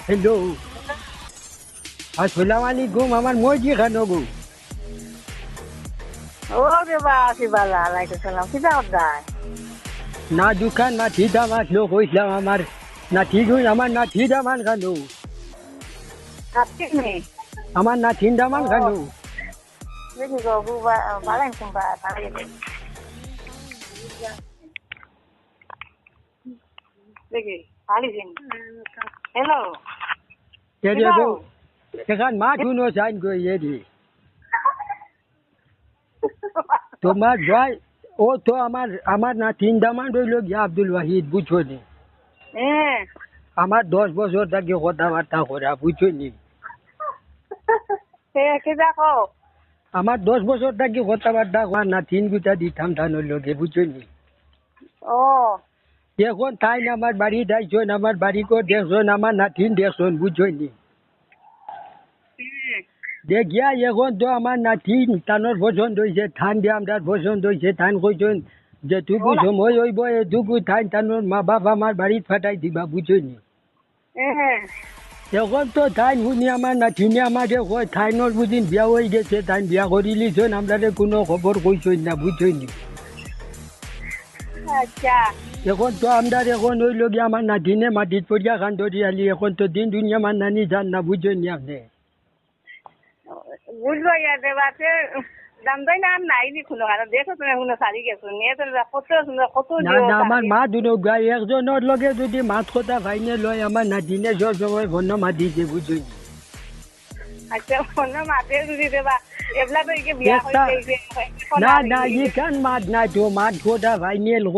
Hello, আসসালামু আলাইকুম। আমার মজি খানো গো। ও রে বা আসিবালা আলাইকুম সালাম কিতা অর্দায় না দোকান না ঠিকা মাছ লোক হইলাম আমার না ঠিক হই আমার না ঠিকা মান খানো আপনি নে আমার না ঠিন্ডা মান খানো দেখি গো বুবা বালাইন কুম্বা বালাই দেখি আলিজিন হ্যালো কেরে গো এখান মাছ উনো সাইন কই এদি তোমার ভাই ও তো আমার না ঠিন্ডা মান রইল গিয়া আব্দুল ওয়াহিদ বুঝছো নি হ্যাঁ আমার 10 বছর থেকে কথাবার্তা করা বুঝছো নি হে কে দেখো আমার 10 বছর থেকে কথাবার্তা করা না তিন গুটা দিতাম ধানের লগে বুঝছো নি ও এখন তাই না আমার বাড়ি যাইছন আমার বাড়ি কো দেখছন আমার নাতিন দেখছন বুঝছনি দেখিয়া এখন তো আমার নাতিন তানোর পছন্দ হয়েছে ধান দিয়ে আমরা পছন্দ হয়েছে ধান কইছন যেটুকু সময় হইব এটুকু ধান তানোর মা বাপ আমার বাড়ি ফাটাই দিবা বুঝছনি হ্যাঁ এখন তো ধান শুনি আমার নাতিনে আমাকে কয় ধাইনোর বুঝিন বিয়া হয়ে গেছে ধান বিয়া করি লিছন আমরা কোনো খবর কইছন না বুঝছনি আচ্ছা এখন তো আমরা এখন হইল গিয়ে আমার নাতিনে মাটির পরিয়া খান ধরি আলি এখন তো দিন দুনিয়া আমার নানি যান না বুঝছেন আপনি বুঝলো ইয়া দেবাতে দাম দেয় না নাই নি কোনো আর দেখো তুমি কোনো শাড়ি গেছো নিয়ে তো কত সুন্দর কত না না আমার মা দুনো গাই একজনের লগে যদি মাছ কথা ভাইনে লয় আমার নাতিনে সব সময় ঘন মাতিছে বুঝছেন আচ্ছা অন্য মাতে যদি দেবা এবলা তো বিয়া হয়ে না না ইখান মাছ নাই তো মাছ কথা ভাইনে